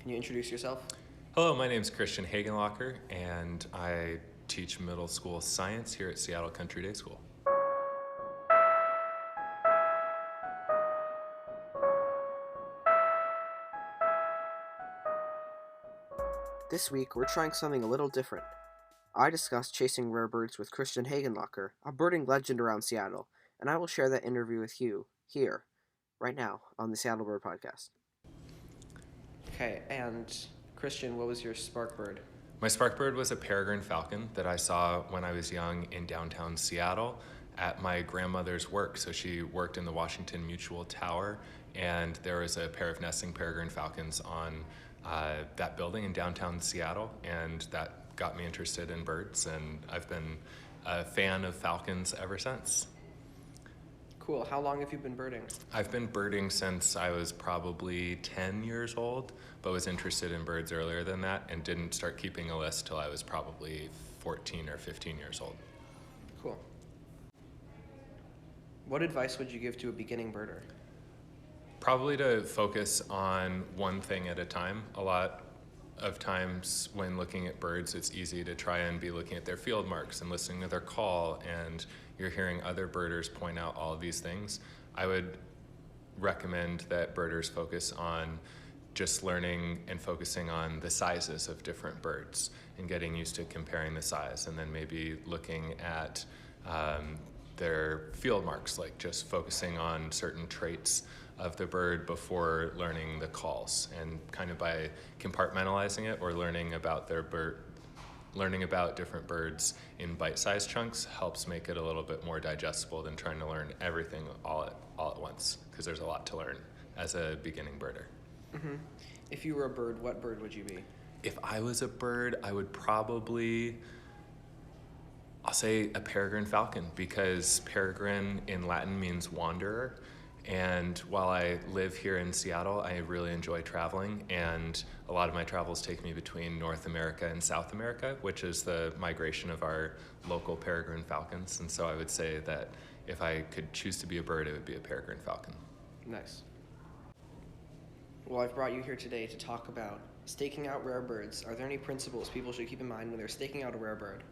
Can you introduce yourself? Hello, my name is Christian Hagenlocher, and I teach middle school science here at Seattle Country Day School. This week, we're trying something a little different. I discussed chasing rare birds with Christian Hagenlocher, a birding legend around Seattle, and I will share that interview with you here, right now, on the Seattle Bird Podcast. Okay, and Christian, what was your spark bird? My spark bird was a peregrine falcon that I saw when I was young in downtown Seattle at my grandmother's work. So she worked in the Washington Mutual Tower, and there was a pair of nesting peregrine falcons on that building in downtown Seattle, and that got me interested in birds, and I've been a fan of falcons ever since. Cool. How long have you been birding? I've been birding since I was probably 10 years old, but was interested in birds earlier than that and didn't start keeping a list till I was probably 14 or 15 years old. Cool. What advice would you give to a beginning birder? Probably to focus on one thing at a time. A lot of times when looking at birds, it's easy to try and be looking at their field marks and listening to their call, and you're hearing other birders point out all of these things. I would recommend that birders focus on just learning and focusing on the sizes of different birds and getting used to comparing the size, and then maybe looking at their field marks, like just focusing on certain traits of the bird before learning the calls, and kind of by compartmentalizing it or learning about different birds in bite-sized chunks helps make it a little bit more digestible than trying to learn everything all at once, because there's a lot to learn as a beginning birder. Mm-hmm. If you were a bird, what bird would you be? If I was a bird, I would probably, I'll say a peregrine falcon, because peregrine in Latin means wanderer. And while I live here in Seattle, I really enjoy traveling, and a lot of my travels take me between North America and South America, which is the migration of our local peregrine falcons. And so I would say that if I could choose to be a bird, it would be a peregrine falcon. Nice. Well, I've brought you here today to talk about staking out rare birds. Are there any principles people should keep in mind when they're staking out a rare bird?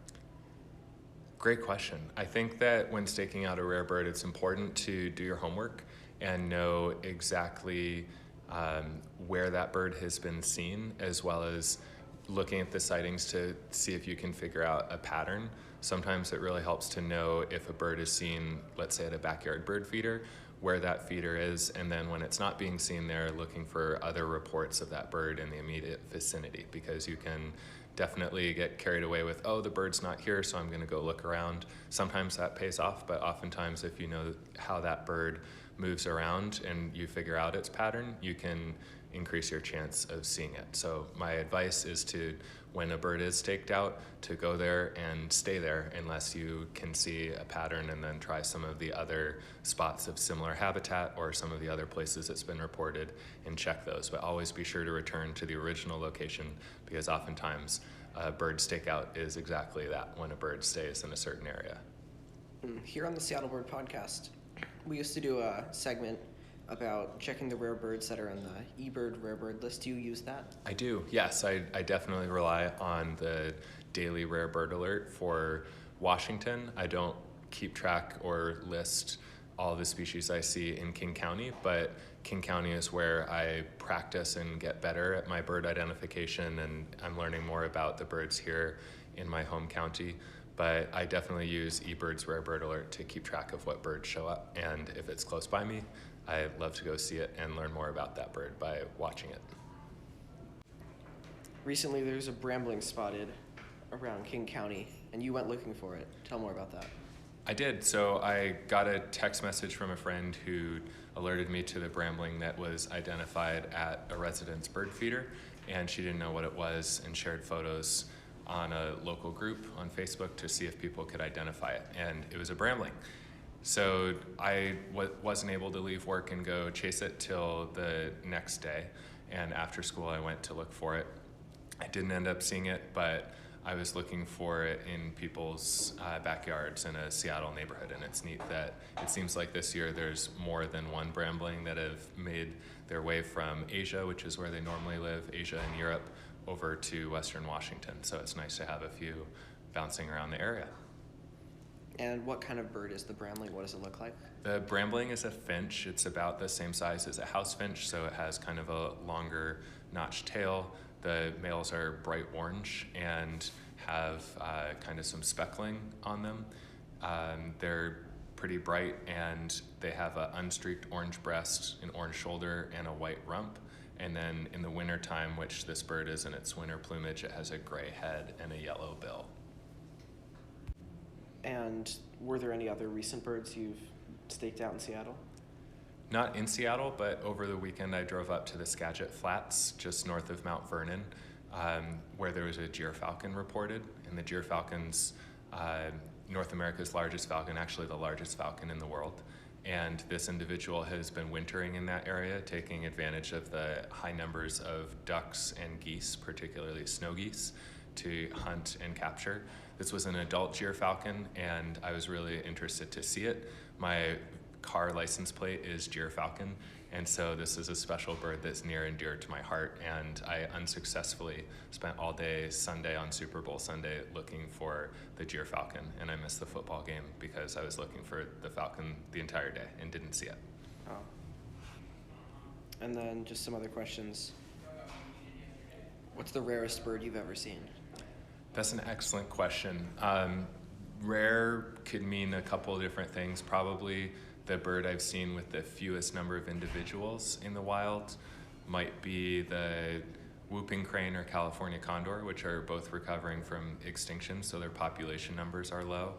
Great question. I think that when staking out a rare bird, it's important to do your homework and know exactly where that bird has been seen, as well as looking at the sightings to see if you can figure out a pattern. Sometimes it really helps to know if a bird is seen, let's say at a backyard bird feeder, where that feeder is, and then when it's not being seen there, looking for other reports of that bird in the immediate vicinity, because you can definitely get carried away with, oh, the bird's not here, so I'm gonna go look around. Sometimes that pays off, but oftentimes if you know how that bird moves around and you figure out its pattern, you can increase your chance of seeing it. So my advice is to, when a bird is staked out, to go there and stay there unless you can see a pattern, and then try some of the other spots of similar habitat or some of the other places it's been reported and check those. But always be sure to return to the original location, because oftentimes a bird stakeout is exactly that, when a bird stays in a certain area. Here on the Seattle Bird Podcast, we used to do a segment about checking the rare birds that are on the eBird rare bird list. Do you use that? I do, yes. I definitely rely on the daily rare bird alert for Washington. I don't keep track or list all the species I see in King County, but King County is where I practice and get better at my bird identification, and I'm learning more about the birds here in my home county. But I definitely use eBird's Rare Bird Alert to keep track of what birds show up, and if it's close by me, I love to go see it and learn more about that bird by watching it. Recently, there's a brambling spotted around King County, and you went looking for it. Tell more about that. I did. So I got a text message from a friend who alerted me to the brambling that was identified at a resident's bird feeder, and she didn't know what it was and shared photos on a local group on Facebook to see if people could identify it, and it was a brambling. So I wasn't able to leave work and go chase it till the next day, and after school I went to look for it. I didn't end up seeing it, but I was looking for it in people's backyards in a Seattle neighborhood, and it's neat that it seems like this year there's more than one brambling that have made their way from Asia, which is where they normally live, Asia and Europe, over to Western Washington. So it's nice to have a few bouncing around the area. And what kind of bird is the brambling? What does it look like? The brambling is a finch. It's about the same size as a house finch, so it has kind of a longer notched tail. The males are bright orange and have kind of some speckling on them. They're pretty bright, and they have an unstreaked orange breast, an orange shoulder, and a white rump. And then in the wintertime, which this bird is in its winter plumage, it has a gray head and a yellow bill. And were there any other recent birds you've staked out in Seattle? Not in Seattle, but over the weekend I drove up to the Skagit Flats, just north of Mount Vernon, where there was a gyrfalcon reported. And the gyrfalcon's North America's largest falcon, actually the largest falcon in the world. And this individual has been wintering in that area, taking advantage of the high numbers of ducks and geese, particularly snow geese, to hunt and capture. This was an adult gyrfalcon, and I was really interested to see it. My car license plate is gyrfalcon, and so this is a special bird that's near and dear to my heart, and I unsuccessfully spent all day Sunday on Super Bowl Sunday looking for the gyrfalcon, and I missed the football game because I was looking for the falcon the entire day and didn't see it. Oh. And then just some other questions. What's the rarest bird you've ever seen? That's an excellent question. Rare could mean a couple of different things. Probably the bird I've seen with the fewest number of individuals in the wild might be the whooping crane or California condor, which are both recovering from extinction, so their population numbers are low.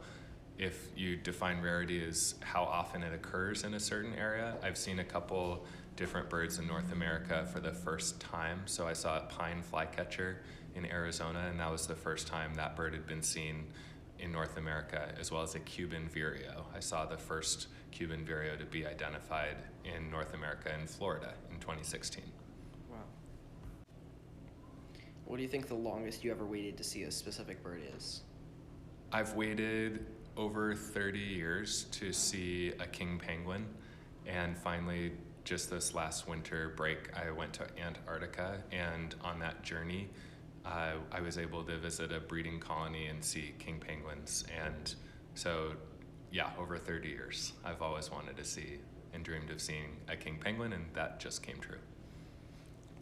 If you define rarity as how often it occurs in a certain area, I've seen a couple different birds in North America for the first time. So I saw a pine flycatcher in Arizona, and that was the first time that bird had been seen in North America, as well as a Cuban vireo. I saw the first Cuban vireo to be identified in North America in Florida in 2016. Wow. What do you think the longest you ever waited to see a specific bird is? I've waited over 30 years to see a king penguin, and finally, just this last winter break, I went to Antarctica, and on that journey, I was able to visit a breeding colony and see king penguins. And so, yeah, over 30 years, I've always wanted to see and dreamed of seeing a king penguin, and that just came true.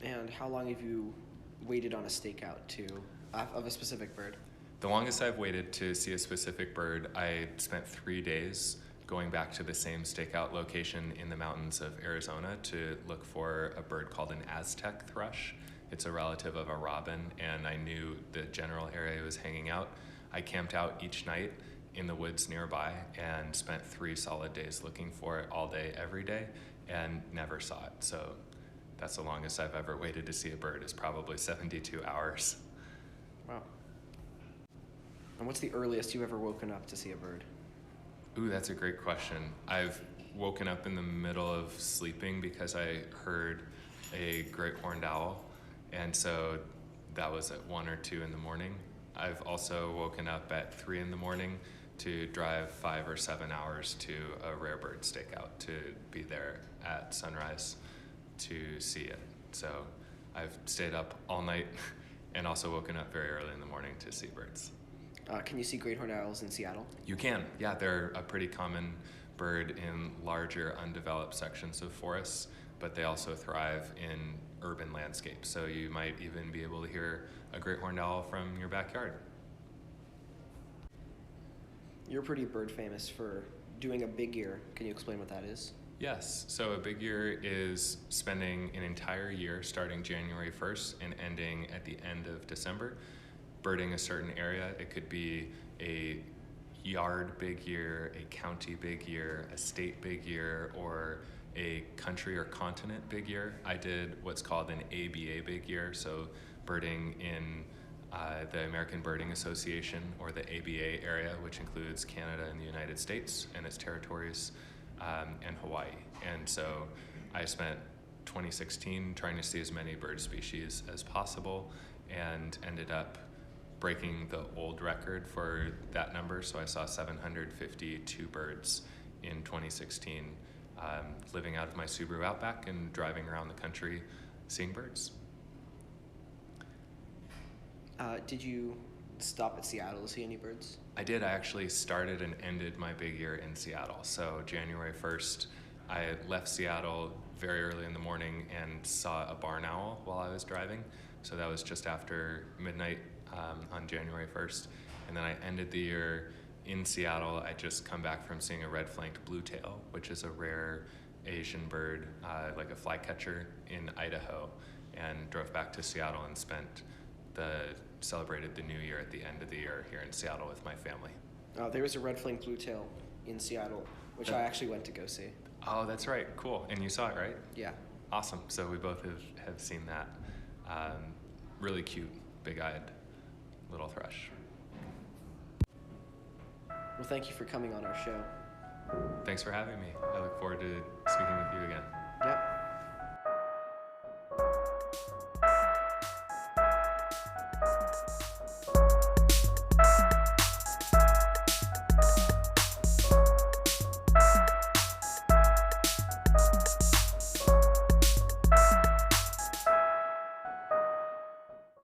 And how long have you waited on a stakeout of a specific bird? The longest I've waited to see a specific bird, I spent 3 days going back to the same stakeout location in the mountains of Arizona to look for a bird called an Aztec thrush. It's a relative of a robin, and I knew the general area it was hanging out. I camped out each night in the woods nearby and spent 3 solid days looking for it all day, every day, and never saw it. So that's the longest I've ever waited to see a bird, is probably 72 hours. Wow. And what's the earliest you've ever woken up to see a bird? Ooh, that's a great question. I've woken up in the middle of sleeping because I heard a great horned owl, and so that was at 1 or 2 in the morning. I've also woken up at 3 in the morning to drive 5 or 7 hours to a rare bird stakeout to be there at sunrise to see it. So I've stayed up all night and also woken up very early in the morning to see birds. Can you see great horned owls in Seattle? You can, yeah. They're a pretty common bird in larger undeveloped sections of forests, but they also thrive in urban landscapes. So you might even be able to hear a great horned owl from your backyard. You're pretty bird famous for doing a big year. Can you explain what that is? Yes, so a big year is spending an entire year starting January 1st and ending at the end of December, birding a certain area. It could be a yard big year, a county big year, a state big year, or a country or continent big year. I did what's called an ABA big year, so birding in the American Birding Association, or the ABA area, which includes Canada and the United States and its territories, and Hawaii. And so I spent 2016 trying to see as many bird species as possible and ended up breaking the old record for that number. So I saw 752 birds in 2016, living out of my Subaru Outback and driving around the country seeing birds. Did you stop at Seattle to see any birds? I did. I actually started and ended my big year in Seattle. So January 1st, I left Seattle very early in the morning and saw a barn owl while I was driving. So that was just after midnight on January 1st. And then I ended the year in Seattle. I just come back from seeing a red-flanked bluetail, which is a rare Asian bird, like a flycatcher in Idaho, and drove back to Seattle and celebrated the new year at the end of the year here in Seattle with my family. There was a red-flanked bluetail in Seattle, which I actually went to go see. Oh, that's right. Cool. And you saw it, right? Yeah. Awesome. So we both have seen that. Really cute, big-eyed little thrush. Well, thank you for coming on our show. Thanks for having me. I look forward to speaking with you again.